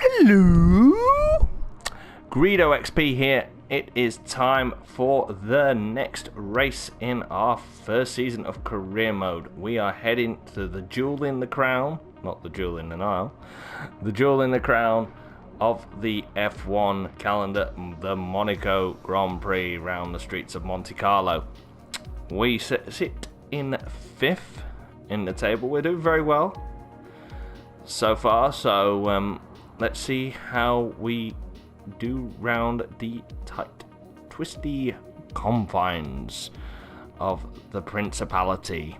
Hello! Greedo XP here. It is time for the next race in our first season of career mode. We are heading to the Jewel in the Crown, not the Jewel in the Nile, the Jewel in the Crown of the F1 calendar, the Monaco Grand Prix round the streets of Monte Carlo. We sit in 5th in the table. We're doing very well so far, so let's see how we do round the tight, twisty confines of the Principality.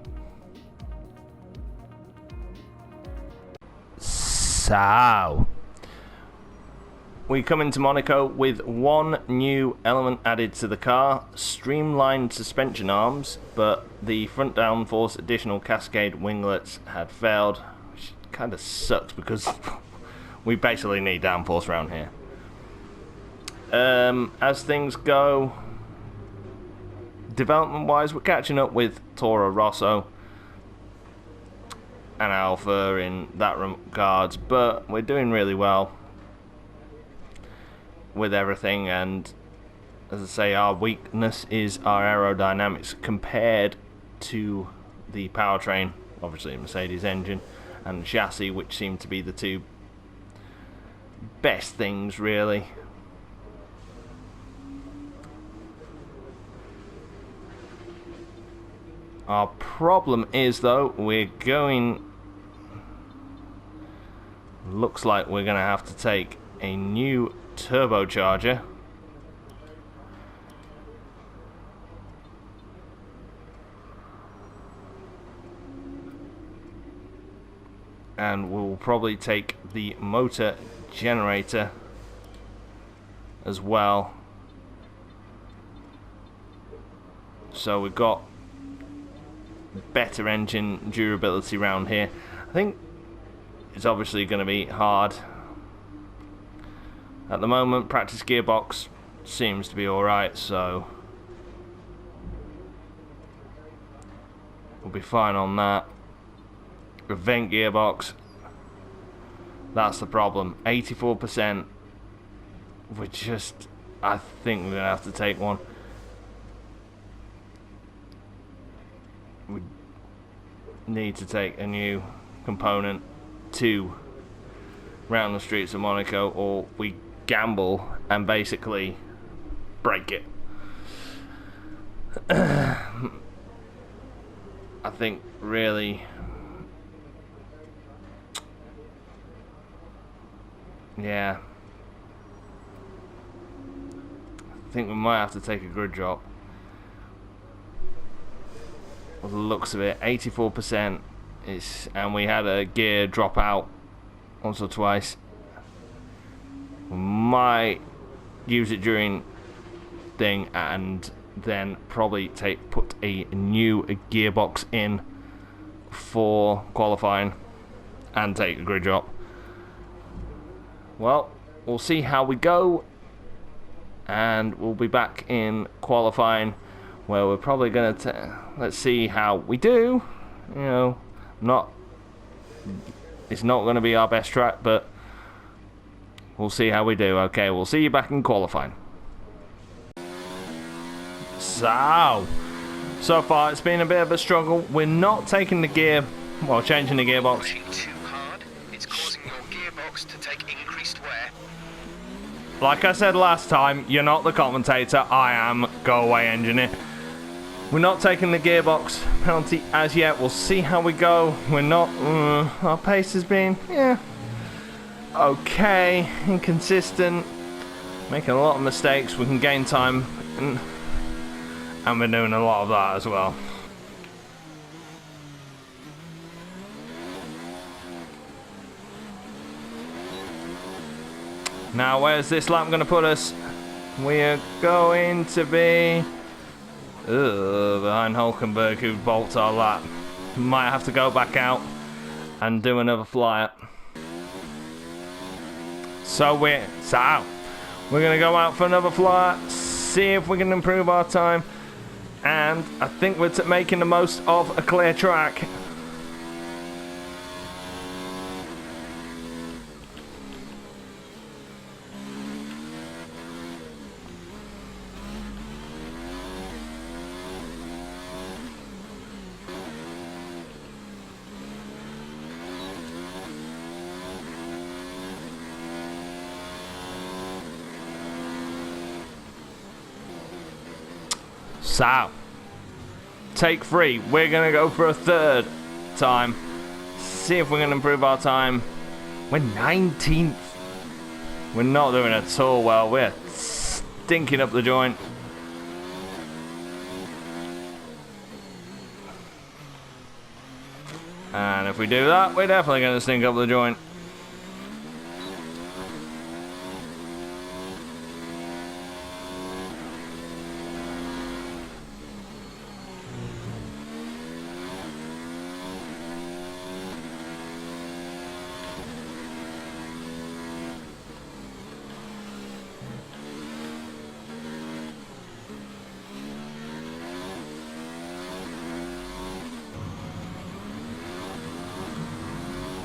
So, we come into Monaco with one new element added to the car, streamlined suspension arms, but the front downforce additional cascade winglets had failed, which kind of sucks because we basically need downforce around here. As things go, development-wise, we're catching up with Toro Rosso and Alpha in that regards, but we're doing really well with everything. And as I say, our weakness is our aerodynamics compared to the powertrain, obviously the Mercedes engine, and the chassis, which seem to be the two best things really. Our problem is, though, looks like we're gonna have to take a new turbocharger. And we'll probably take the motor generator as well. So we've got better engine durability around here. I think it's obviously going to be hard. At the moment, practice gearbox seems to be alright, so we'll be fine on that. Event gearbox, that's the problem. 84%. I think we're going to have to take one. We need to take a new component to round the streets of Monaco, or we gamble and basically break it. I think really, yeah, I think we might have to take a grid drop. By the looks of it, 84% is, and we had a gear drop out once or twice. We might use it during thing and then probably put a new gearbox in for qualifying and take a grid drop. Well, we'll see how we go, and we'll be back in qualifying, where we're probably going to let's see how we do. You know, it's not going to be our best track, but we'll see how we do. Okay, we'll see you back in qualifying. So far it's been a bit of a struggle. We're not taking the changing the gearbox. Pushing too hard, it's causing your gearbox to take increased wear. Like I said last time, you're not the commentator, I am. Go away, engineer. We're not taking the gearbox penalty as yet. We'll see how we go. We're not, our pace has been, okay, inconsistent, making a lot of mistakes. We can gain time, and we're doing a lot of that as well. Now, where's this lap going to put us? We are going to be behind Hulkenberg, who bolts our lap. Might have to go back out and do another flyer. So we're going to go out for another flyer, see if we can improve our time, and I think we're making the most of a clear track. So, take 3. We're going to go for a third time. See if we can improve our time. We're 19th. We're not doing at all well. We're stinking up the joint. And if we do that, we're definitely going to stink up the joint.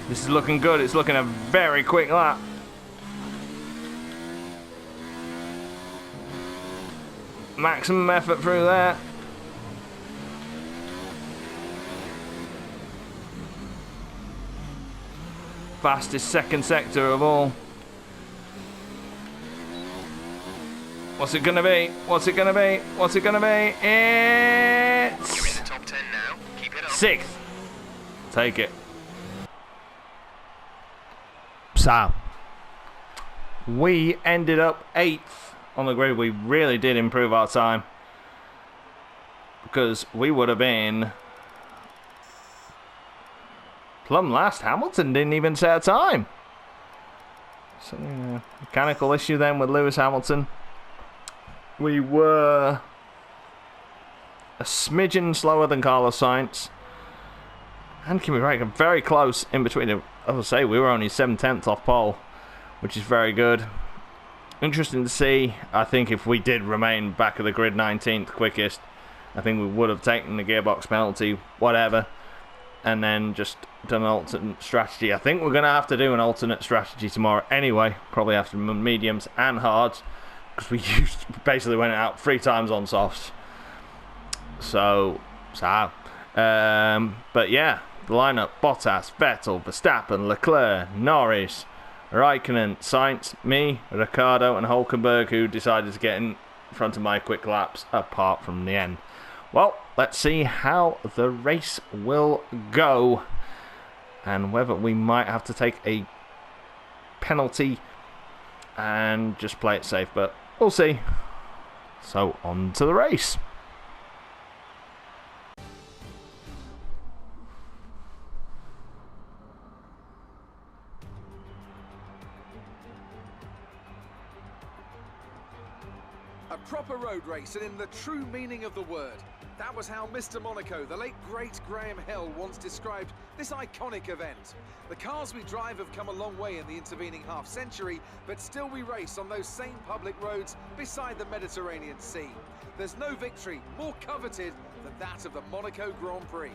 This is looking good. It's looking a very quick lap. Maximum effort through there. Fastest second sector of all. What's it gonna be? What's it gonna be? What's it gonna be? It's... You're in the top 10 now. Keep it up. 6th. Take it. So, we ended up 8th on the grid. We really did improve our time, because we would have been plumb last. Hamilton didn't even set a time. So, mechanical issue then with Lewis Hamilton. We were a smidgen slower than Carlos Sainz. And Kimi Räikkönen very close in between them. As I say, we were only 7/10 off pole, which is very good. Interesting to see. I think if we did remain back of the grid 19th quickest, I think we would have taken the gearbox penalty, whatever, and then just done an alternate strategy. I think we're going to have to do an alternate strategy tomorrow anyway, probably after mediums and hards, because we basically went out 3 times on softs. But yeah. The lineup: Bottas, Vettel, Verstappen, Leclerc, Norris, Raikkonen, Sainz, me, Ricciardo and Hulkenberg, who decided to get in front of my quick laps apart from the end. Well, let's see how the race will go and whether we might have to take a penalty and just play it safe, but we'll see. So on to the race. A proper road race, and in the true meaning of the word. That was how Mr. Monaco, the late great Graham Hill, once described this iconic event. The cars we drive have come a long way in the intervening half-century, but still we race on those same public roads beside the Mediterranean Sea. There's no victory more coveted than that of the Monaco Grand Prix.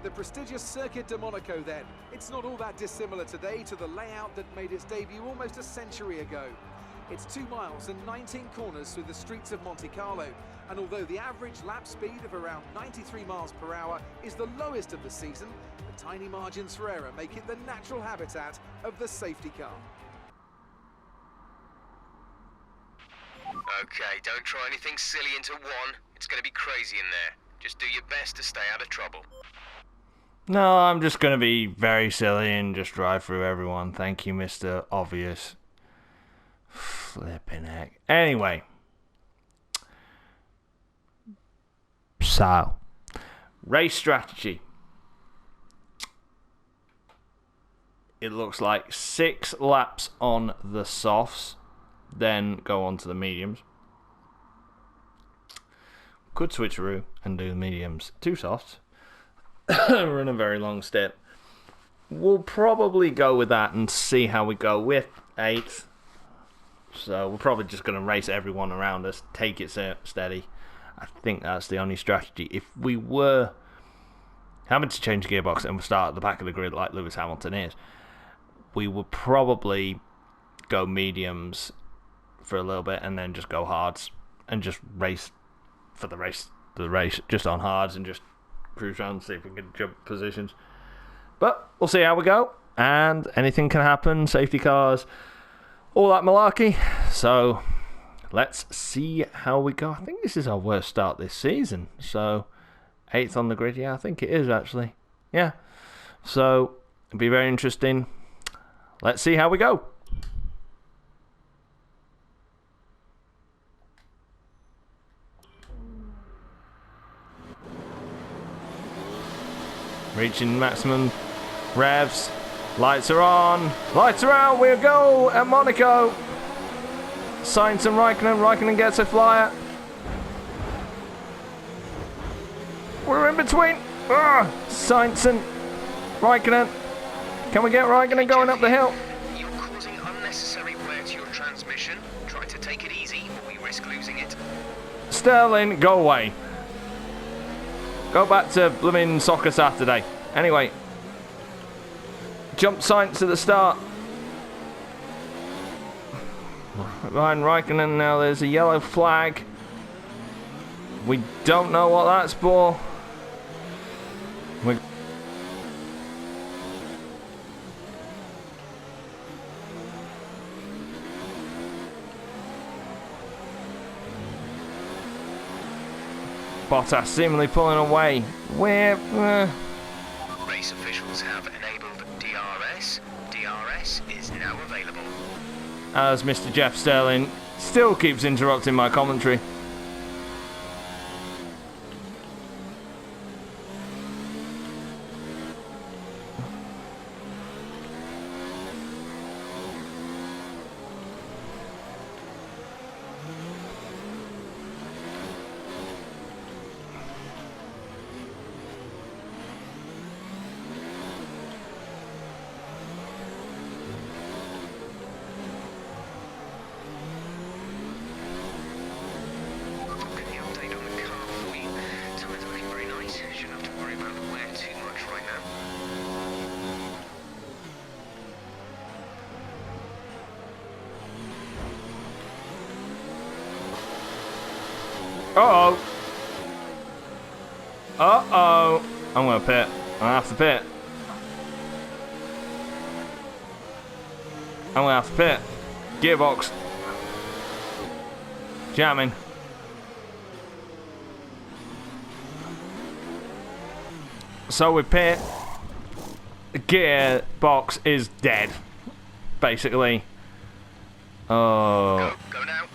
The prestigious Circuit de Monaco then. It's not all that dissimilar today to the layout that made its debut almost a century ago. It's 2 miles and 19 corners through the streets of Monte Carlo, and although the average lap speed of around 93 miles per hour is the lowest of the season, the tiny margins for error make it the natural habitat of the safety car. Okay, don't try anything silly into one. It's going to be crazy in there. Just do your best to stay out of trouble. No, I'm just going to be very silly and just drive through everyone. Thank you, Mr. Obvious. Flipping heck. Anyway. So. Race strategy. It looks like 6 laps on the softs. Then go on to the mediums. Could switch through and do the mediums 2 softs. Run a very long step. We'll probably go with that and see how we go with 8th. So we're probably just going to race everyone around us, take it steady. I think that's the only strategy. If we were having to change gearbox and we start at the back of the grid like Lewis Hamilton is, we would probably go mediums for a little bit and then just go hards and just race for the race just on hards and just cruise around and see if we can jump positions. But we'll see how we go, and anything can happen. Safety cars, all that malarkey. So let's see how we go. I think this is our worst start this season. So, 8th on the grid. Yeah, I think it is actually. Yeah. So, it'll be very interesting. Let's see how we go. Reaching maximum revs. Lights are on. Lights are out. We'll go at Monaco. Sainz and Raikkonen. Raikkonen gets a flyer. We're in between. Sainz and Raikkonen. Can we get Raikkonen going up the hill? You're causing unnecessary wear to your transmission. Try to take it easy, or we risk losing it. Sterling, go away. Go back to blooming Soccer Saturday. Anyway. Jump Sainz at the start. Behind Raikkonen now, there's a yellow flag. We don't know what that's for. Bottas seemingly pulling away. Race officials have enabled DRS. DRS is now available. As Mr. Jeff Sterling still keeps interrupting my commentary. Uh-oh. Uh-oh. I'm going to pit. I have to pit. I'm going to have to pit. Gearbox. Jamming. So we pit. The gearbox is dead. Basically. Oh. Go now.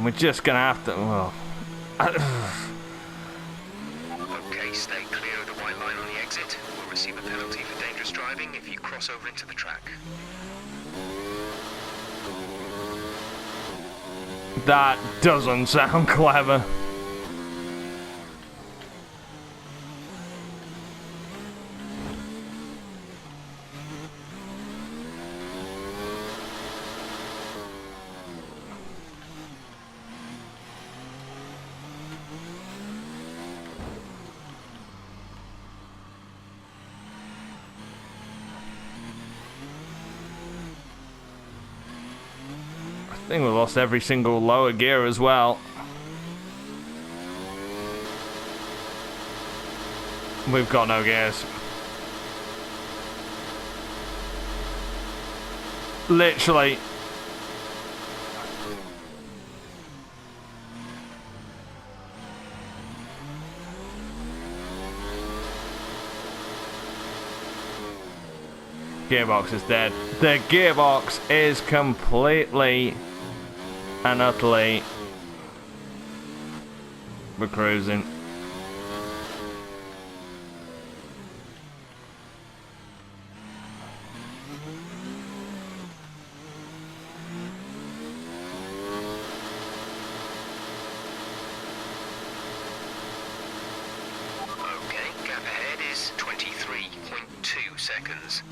We're just gonna have to. Well. Okay, stay clear of the white line on the exit. We'll receive a penalty for dangerous driving if you cross over into the track. That doesn't sound clever. I think we lost every single lower gear as well. We've got no gears. Literally. Gearbox is dead. The gearbox is completely and utterly. We're cruising. Okay, gap ahead is 23.2 seconds.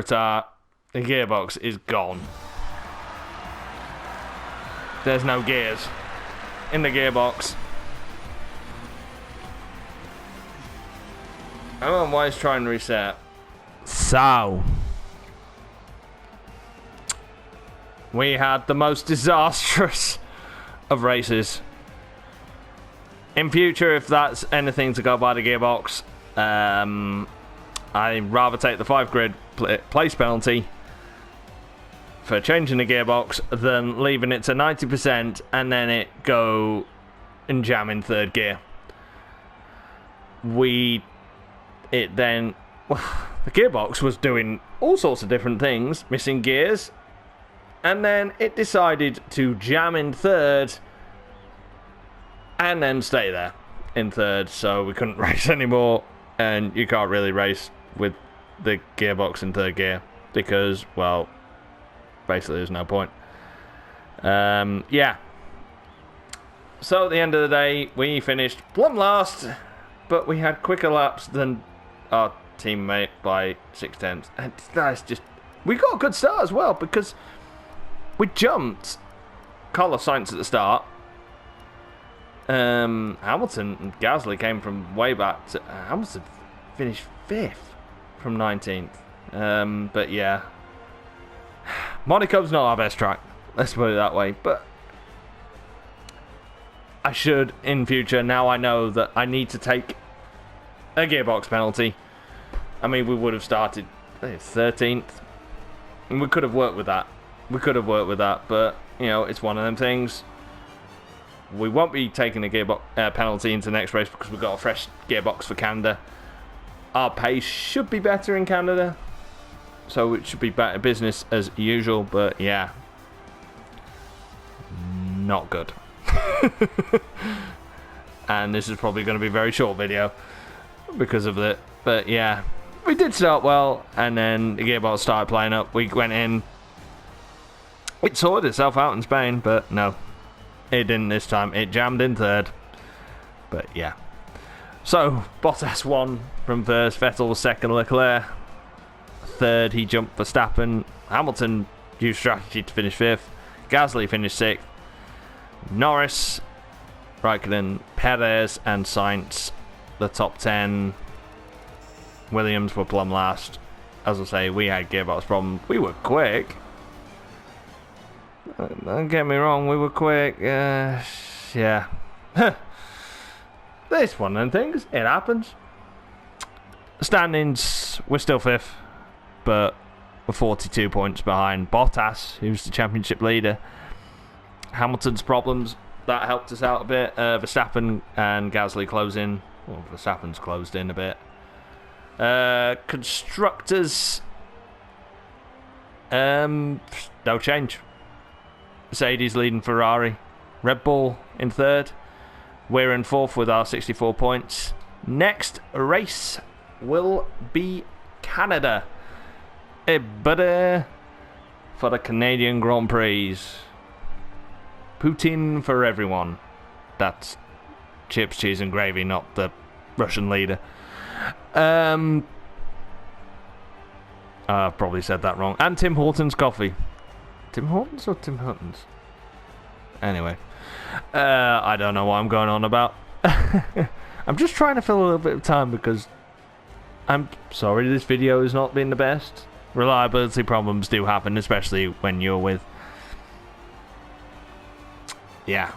The gearbox is gone. There's no gears in the gearbox. I don't know why it's trying to reset. So, we had the most disastrous of races. In future, if that's anything to go by the gearbox, I'd rather take the 5 grid place penalty for changing the gearbox than leaving it to 90% and then it go and jam in 3rd gear. The gearbox was doing all sorts of different things, missing gears, and then it decided to jam in 3rd and then stay there in 3rd, so we couldn't race anymore, and you can't really race with the gearbox in 3rd gear because, well, basically there's no point. Yeah. So at the end of the day, we finished plumb last, but we had quicker laps than our teammate by 6/10. And that's just... We got a good start as well, because we jumped Carlos Sainz at the start. Hamilton and Gasly came from way back. Hamilton finished 5th from 19th. But yeah. Monaco's not our best track. Let's put it that way. But I should, in future, now I know that I need to take a gearbox penalty. I mean, we would have started 13th. And we could have worked with that. But, you know, it's one of them things. We won't be taking a gearbox penalty into the next race because we've got a fresh gearbox for Canada. Our pace should be better in Canada. So it should be better business as usual. But, yeah. Not good. And this is probably going to be a very short video because of it. But, yeah. We did start well, and then the gearbox started playing up. We went in. It sorted itself out in Spain, but no. It didn't this time. It jammed in 3rd. But, yeah. So, Bottas won from 1st. Vettel was 2nd. Leclerc 3rd. He jumped Verstappen. Hamilton used strategy to finish 5th. Gasly finished 6th. Norris, Raikkonen, Perez, and Sainz, the top 10. Williams were plumb last. As I say, we had gearbox problems. We were quick. Don't get me wrong, we were quick. Yeah. This one of them things. It happens. Standings, we're still 5th. But we're 42 points behind Bottas, who's the championship leader. Hamilton's problems, that helped us out a bit. Verstappen and Gasly close in. Well, Verstappen's closed in a bit. Constructors, no change. Mercedes leading Ferrari. Red Bull in 3rd. We're in 4th with our 64 points. Next race will be Canada. But for the Canadian Grand Prix. Poutine for everyone. That's chips, cheese and gravy, not the Russian leader. I've probably said that wrong. And Tim Hortons coffee. Tim Hortons or Tim Hortons? Anyway. I don't know what I'm going on about. I'm just trying to fill a little bit of time because I'm sorry this video has not been the best. Reliability problems do happen, especially when you're with... Yeah.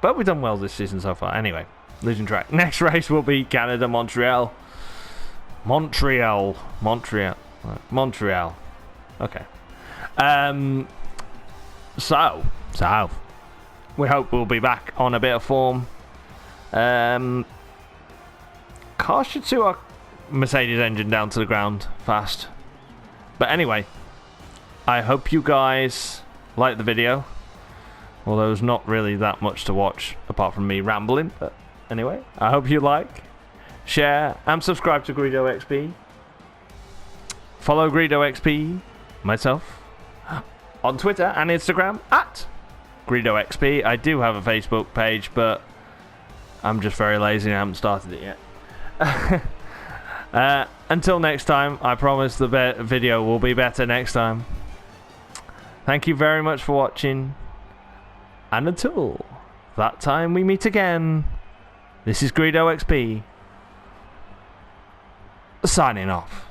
But we've done well this season so far. Anyway, losing track. Next race will be Canada, Montreal. Montreal. Okay. So we hope we'll be back on a bit of form. Car should suit our Mercedes engine down to the ground fast. But anyway, I hope you guys like the video. Although there's not really that much to watch apart from me rambling. But anyway, I hope you like, share, and subscribe to Greedo XP. Follow Greedo XP, myself, on Twitter and Instagram at Greedo XP. I do have a Facebook page, but I'm just very lazy and I haven't started it yet. Until next time, I promise the video will be better next time. Thank you very much for watching. And until that time we meet again, this is Greedo XP, signing off.